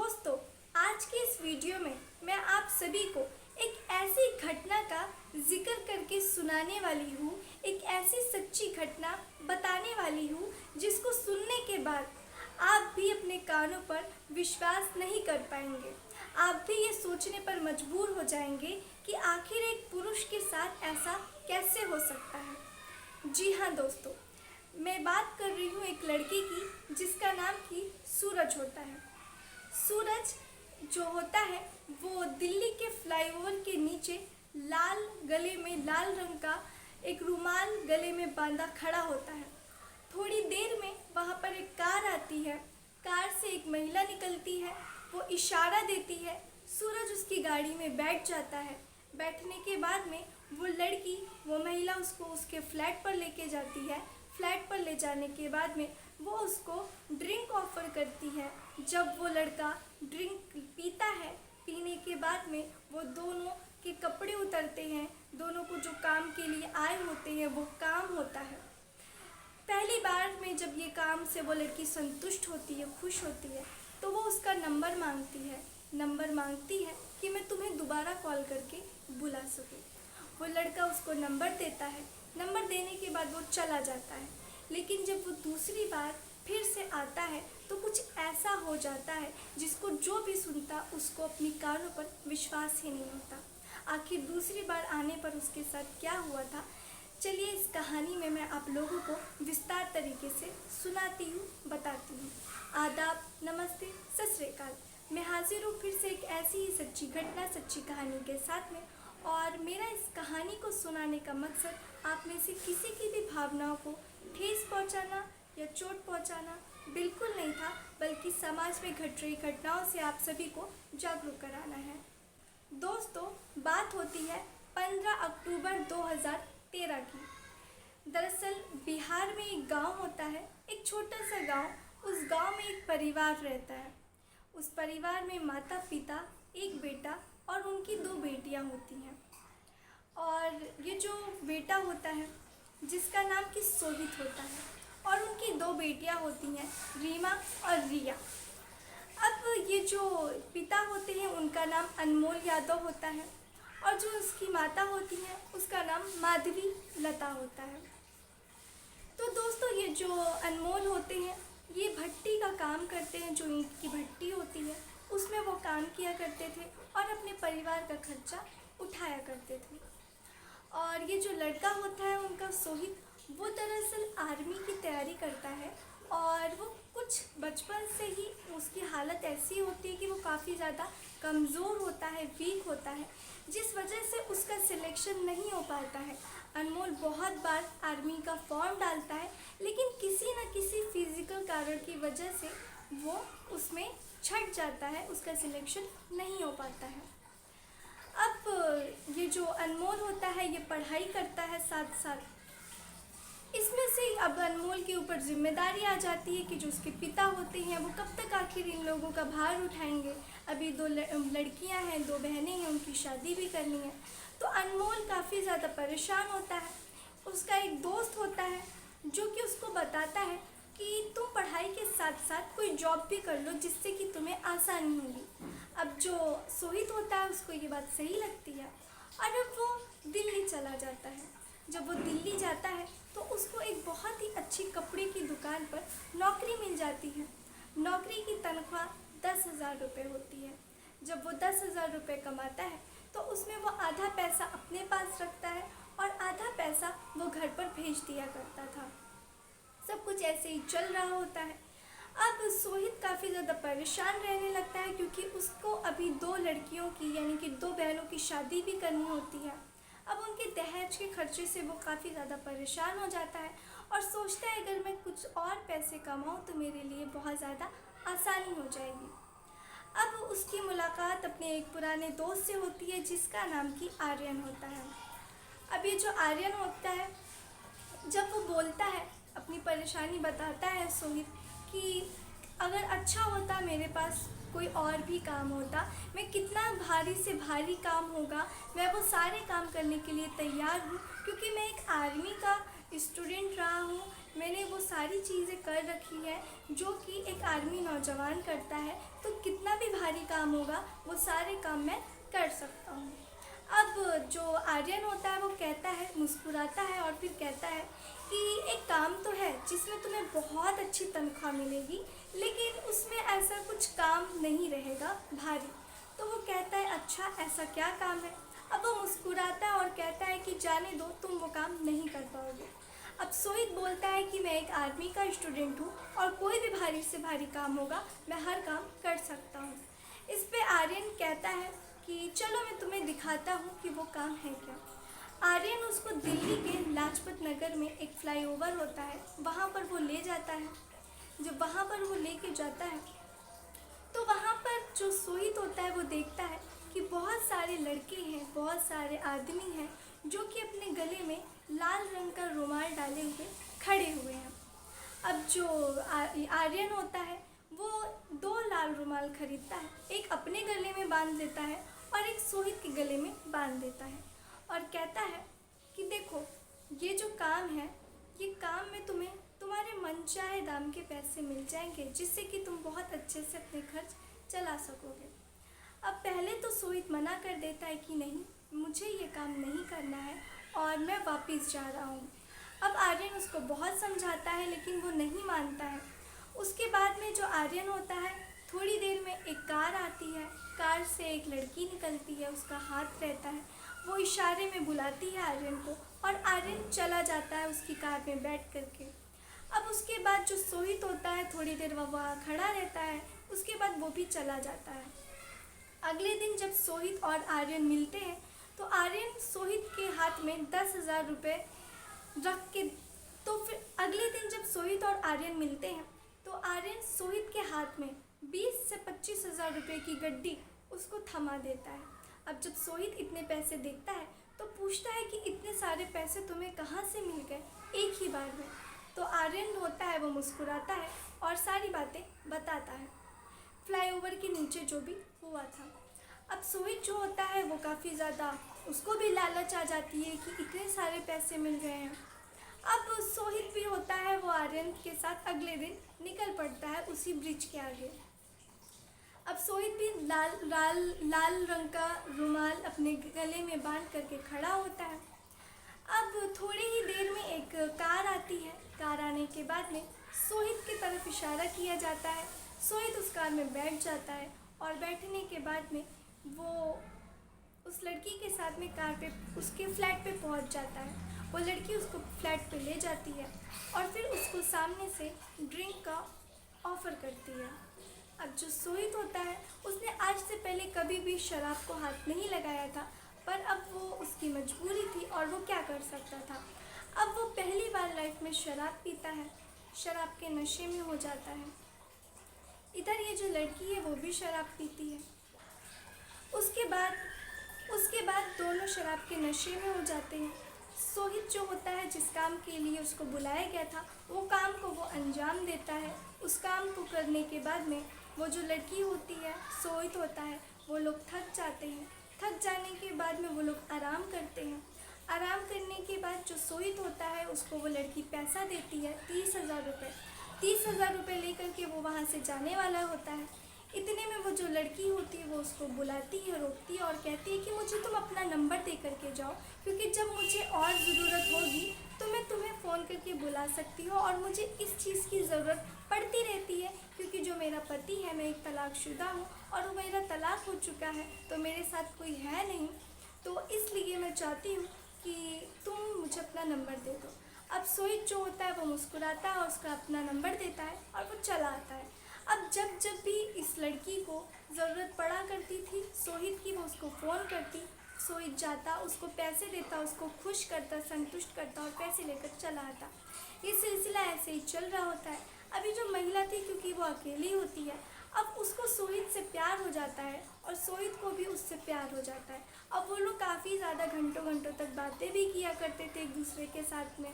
दोस्तों, आज की इस वीडियो में मैं आप सभी को एक ऐसी घटना का जिक्र करके सुनाने वाली हूँ, एक ऐसी सच्ची घटना बताने वाली हूँ जिसको सुनने के बाद आप भी अपने कानों पर विश्वास नहीं कर पाएंगे। आप भी ये सोचने पर मजबूर हो जाएंगे कि आखिर एक पुरुष के साथ ऐसा कैसे हो सकता है। जी हाँ दोस्तों, मैं बात कर रही हूँ एक लड़की की जिसका नाम की सूरज होता है। सूरज जो होता है वो दिल्ली के फ्लाईओवर के नीचे लाल गले में लाल रंग का एक रुमाल गले में बांधा खड़ा होता है। थोड़ी देर में वहाँ पर एक कार आती है। कार से एक महिला निकलती है, वो इशारा देती है। सूरज उसकी गाड़ी में बैठ जाता है। बैठने के बाद में वो लड़की, वो महिला उसको उसके फ्लैट पर लेके जाती है। फ्लैट पर ले जाने के बाद में वो उसको ड्रिंक ऑफर करती है। जब वो लड़का ड्रिंक पीता है, पीने के बाद में वो दोनों के कपड़े उतरते हैं। दोनों को जो काम के लिए आए होते हैं वो काम होता है। पहली बार में जब ये काम से वो लड़की संतुष्ट होती है, खुश होती है, तो वो उसका नंबर मांगती है कि मैं तुम्हें दोबारा कॉल करके बुला सकूं। वो लड़का उसको नंबर देता है। नंबर देने के बाद वो चला जाता है। लेकिन जब वो दूसरी बार फिर से आता है तो कुछ ऐसा हो जाता है जिसको जो भी सुनता उसको अपनी कानों पर विश्वास ही नहीं होता। आखिर दूसरी बार आने पर उसके साथ क्या हुआ था, चलिए इस कहानी में मैं आप लोगों को विस्तार तरीके से सुनाती हूँ, बताती हूँ। आदाब, नमस्ते, सत श्री अकाल। मैं हाजिर हूँ फिर से एक ऐसी ही सच्ची घटना, सच्ची कहानी के साथ में। और मेरा इस कहानी को सुनाने का मकसद आप में से किसी की भी भावनाओं को ठेस पहुंचाना या चोट पहुंचाना बिल्कुल नहीं था, बल्कि समाज में घट रही घटनाओं से आप सभी को जागरूक कराना है। दोस्तों, बात होती है 15 अक्टूबर 2013 की। दरअसल बिहार में एक गांव होता है, एक छोटा सा गांव। उस गांव में एक परिवार रहता है। उस परिवार में माता पिता, एक बेटा और उनकी 2 बेटियां होती हैं। और ये जो बेटा होता है जिसका नाम कि सोहित होता है, और उनकी 2 बेटियां होती हैं, रीमा और रिया। अब ये जो पिता होते हैं उनका नाम अनमोल यादव होता है, और जो उसकी माता होती हैं उसका नाम माधवी लता होता है। तो दोस्तों, ये जो अनमोल होते हैं ये भट्टी का काम करते हैं। जो ईंट की भट्टी होती है उसमें वो काम किया करते थे और अपने परिवार का खर्चा उठाया करते थे। और ये जो लड़का होता है उनका सोहित, वो दरअसल आर्मी की तैयारी करता है। और वो कुछ बचपन से ही उसकी हालत ऐसी होती है कि वो काफ़ी ज़्यादा कमज़ोर होता है, वीक होता है, जिस वजह से उसका सिलेक्शन नहीं हो पाता है। अनमोल बहुत बार आर्मी का फॉर्म डालता है, लेकिन किसी न किसी फिज़िकल कारण की वजह से वो उसमें छट जाता है, उसका सिलेक्शन नहीं हो पाता है। अब ये जो अनमोल होता है ये पढ़ाई करता है साथ साथ। इसमें से अब अनमोल के ऊपर जिम्मेदारी आ जाती है कि जो उसके पिता होते हैं वो कब तक आखिर इन लोगों का भार उठाएंगे। अभी 2 लड़कियां हैं, 2 बहनें हैं, उनकी शादी भी करनी है। तो अनमोल काफ़ी ज़्यादा परेशान होता है। उसका एक दोस्त होता है जो कि उसको बताता है कि तुम पढ़ाई के साथ साथ कोई जॉब भी कर लो जिससे कि तुम्हें आसानी होगी। अब जो सोहित होता है उसको ये बात सही लगती है, और अब वो दिल्ली चला जाता है। जब वो दिल्ली जाता है तो उसको एक बहुत ही अच्छी कपड़े की दुकान पर नौकरी मिल जाती है। नौकरी की तनख्वाह 10,000 रुपये होती है। जब वो 10,000 रुपये कमाता है तो उसमें वो आधा पैसा अपने पास रखता है और आधा पैसा वो घर पर भेज दिया करता था। सब कुछ ऐसे ही चल रहा होता है। अब सोहित काफ़ी ज़्यादा परेशान रहने लगता है, क्योंकि उसको अभी 2 लड़कियों की यानी कि 2 बहनों की शादी भी करनी होती है। अब उनके दहेज के खर्चे से वो काफ़ी ज़्यादा परेशान हो जाता है और सोचता है अगर मैं कुछ और पैसे कमाऊँ तो मेरे लिए बहुत ज़्यादा आसानी हो जाएगी। अब उसकी मुलाकात अपने एक पुराने दोस्त से होती है जिसका नाम कि आर्यन होता है। अब ये जो आर्यन होता है, जब वो बोलता है, अपनी परेशानी बताता है सोहित कि अगर अच्छा होता मेरे पास कोई और भी काम होता, मैं कितना भारी से भारी काम होगा मैं वो सारे काम करने के लिए तैयार हूँ, क्योंकि मैं एक आर्मी का स्टूडेंट रहा हूँ। मैंने वो सारी चीज़ें कर रखी है जो कि एक आर्मी नौजवान करता है। तो कितना भी भारी काम होगा वो सारे काम मैं कर सकता हूँ। अब जो आर्यन होता है वो कहता है, मुस्कुराता है और फिर कहता है कि एक काम तो है जिसमें तुम्हें बहुत अच्छी तनख्वाह मिलेगी, लेकिन उसमें ऐसा कुछ काम नहीं रहेगा भारी। तो वो कहता है अच्छा ऐसा क्या काम है। अब वो मुस्कुराता है और कहता है कि जाने दो, तुम वो काम नहीं कर पाओगे। अब सोहित बोलता है कि मैं एक आर्मी का स्टूडेंट हूँ और कोई भी भारी से भारी काम होगा मैं हर काम कर सकता हूँ। इस पे आर्यन कहता है कि चलो मैं तुम्हें दिखाता हूँ कि वो काम है क्या। आर्यन उसको दिल्ली के लाजपत नगर में एक फ्लाईओवर होता है, वहाँ पर वो ले जाता है। जब वहाँ पर वो लेके जाता है तो वहाँ पर जो सोहित होता है वो देखता है कि बहुत सारे लड़के हैं, बहुत सारे आदमी हैं जो कि अपने गले में लाल रंग का रुमाल डाले हुए खड़े हुए हैं। अब जो आर्यन होता है वो 2 लाल रुमाल खरीदता है, एक अपने गले में बांध देता है और एक सोहित के गले में बांध देता है और कहता है कि देखो ये जो काम है, ये काम में तुम्हें तुम्हारे मनचाहे दाम के पैसे मिल जाएंगे, जिससे कि तुम बहुत अच्छे से अपने खर्च चला सकोगे। अब पहले तो सोहित मना कर देता है कि नहीं, मुझे ये काम नहीं करना है और मैं वापस जा रहा हूँ। अब आर्यन उसको बहुत समझाता है लेकिन वो नहीं मानता है। उसके बाद में जो आर्यन होता है, थोड़ी देर में एक कार आती है, कार से एक लड़की निकलती है, उसका हाथ रहता है, वो इशारे में बुलाती है आर्यन को और आर्यन चला जाता है उसकी कार में बैठ करके। अब उसके बाद जो सोहित होता है थोड़ी देर वहाँ खड़ा रहता है, उसके बाद वो भी चला जाता है। अगले दिन जब सोहित और आर्यन मिलते हैं तो आर्यन सोहित के हाथ में 10,000 रुपये रख के, तो फिर अगले दिन जब सोहित और आर्यन मिलते हैं तो आर्यन सोहित के हाथ में 20 से 25,000 रुपये की गड्डी उसको थमा देता है। अब जब सोहित इतने पैसे देखता है तो पूछता है कि इतने सारे पैसे तुम्हें कहाँ से मिल गए एक ही बार में। तो आर्यन होता है वो मुस्कुराता है और सारी बातें बताता है, फ्लाईओवर के नीचे जो भी हुआ था। अब सोहित जो होता है वो काफ़ी ज़्यादा, उसको भी लालच आ जाती है कि इतने सारे पैसे मिल रहे हैं। अब सोहित भी होता है वो आर्यन के साथ अगले दिन निकल पड़ता है उसी ब्रिज के आगे। अब सोहित भी लाल रंग का रुमाल अपने गले में बांध करके खड़ा होता है। अब थोड़ी ही देर में एक कार आती है, कार आने के बाद में सोहित की तरफ इशारा किया जाता है। सोहित उस कार में बैठ जाता है और बैठने के बाद में वो उस लड़की के साथ में कार पे उसके फ्लैट पे पहुंच जाता है। वो लड़की उसको फ्लैट पे ले जाती है और फिर उसको सामने से ड्रिंक का ऑफ़र करती है। अब जो सोहित होता है उसने आज से पहले कभी भी शराब को हाथ नहीं लगाया था, पर अब वो उसकी मजबूरी थी और वो क्या कर सकता था। अब वो पहली बार लाइफ में शराब पीता है, शराब के नशे में हो जाता है। इधर ये जो लड़की है वो भी शराब पीती है। उसके बाद दोनों शराब के नशे में हो जाते हैं। सोहित जो होता है जिस काम के लिए उसको बुलाया गया था वो काम को वो अंजाम देता है। उस काम को करने के बाद में वो जो लड़की होती है, सोहित होता है, वो लोग थक जाते हैं। थक जाने के बाद में वो लोग आराम करते हैं। आराम करने के बाद जो सोहित होता है उसको वो लड़की पैसा देती है, 30,000 रुपये। 30,000 रुपये लेकर के वो वहाँ से जाने वाला होता है। इतने में वो जो लड़की होती है वो उसको बुलाती है, रोकती है और कहती है कि मुझे तुम अपना नंबर दे करके जाओ, क्योंकि जब मुझे और ज़रूरत होगी तो मैं तुम्हें फ़ोन करके बुला सकती हूँ और मुझे इस चीज़ की ज़रूरत पड़ती रहती है, क्योंकि जो मेरा पति है, मैं एक तलाकशुदा हूँ और मेरा तलाक हो चुका है, तो मेरे साथ कोई है नहीं, तो इसलिए मैं चाहती हूँ कि तुम मुझे अपना नंबर दे दो। अब सोहित जो होता है वो मुस्कुराता है और उसका अपना नंबर देता है और वो चला आता है। अब जब भी इस लड़की को ज़रूरत पड़ा करती थी सोहित की, वो उसको फ़ोन करती, सोहित जाता, उसको पैसे देता, उसको खुश करता, संतुष्ट करता और पैसे लेकर चला आता। ये सिलसिला ऐसे ही चल रहा होता है। अभी जो महिला थी, क्योंकि वो अकेली होती है, अब उसको सोहित से प्यार हो जाता है और सोहित को भी उससे प्यार हो जाता है। अब वो लोग काफ़ी ज़्यादा घंटों घंटों तक बातें भी किया करते थे एक दूसरे के साथ में,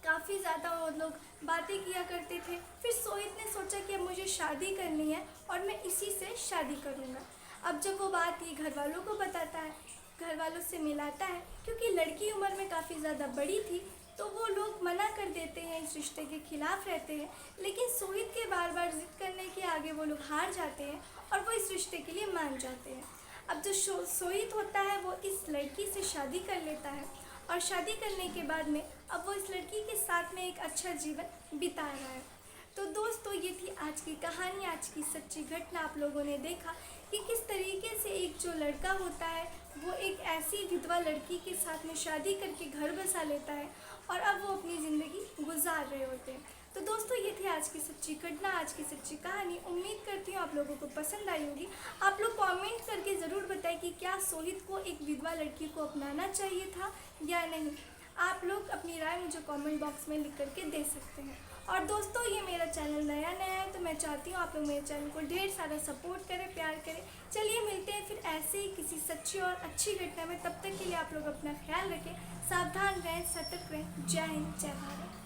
काफ़ी ज़्यादा वो लोग बातें किया करते थे। फिर सोहित ने सोचा कि अब मुझे शादी करनी है और मैं इसी से शादी करूँगा। अब जब वो बात ये घर वालों को बताता है, घर वालों से मिलाता है, क्योंकि लड़की उम्र में काफ़ी ज़्यादा बड़ी थी, तो वो लोग मना कर देते हैं, इस रिश्ते के खिलाफ़ रहते हैं। लेकिन सोहित के बार बार ज़िद करने के आगे वो लोग हार जाते हैं और वो इस रिश्ते के लिए मान जाते हैं। अब जो सोहित होता है वो इस लड़की से शादी कर लेता है और शादी करने के बाद में अब वो इस लड़की के साथ में एक अच्छा जीवन बिता रहा है। तो दोस्तों ये थी आज की कहानी, आज की सच्ची घटना। आप लोगों ने देखा कि किस तरीके से एक जो लड़का होता है वो एक ऐसी विधवा लड़की के साथ में शादी करके घर बसा लेता है और अब वो अपनी ज़िंदगी गुजार रहे होते हैं। तो दोस्तों ये थी आज की सच्ची घटना, आज की सच्ची कहानी। उम्मीद करती हूँ आप लोगों को पसंद आई होगी। आप लोग कमेंट करके ज़रूर बताएं कि क्या सोहित को एक विधवा लड़की को अपनाना चाहिए था या नहीं। आप लोग अपनी राय मुझे कमेंट बॉक्स में लिख करके दे सकते हैं। और दोस्तों ये मेरा चैनल नया है तो मैं चाहती हूँ आप लोग मेरे चैनल को ढेर सारा सपोर्ट करें, प्यार करें। चलिए मिलते हैं फिर ऐसे ही किसी सच्ची और अच्छी घटना में। तब तक के लिए आप लोग अपना ख्याल रखें, सावधान रहें, सतर्क रहें। जय हिंद, जय भारत।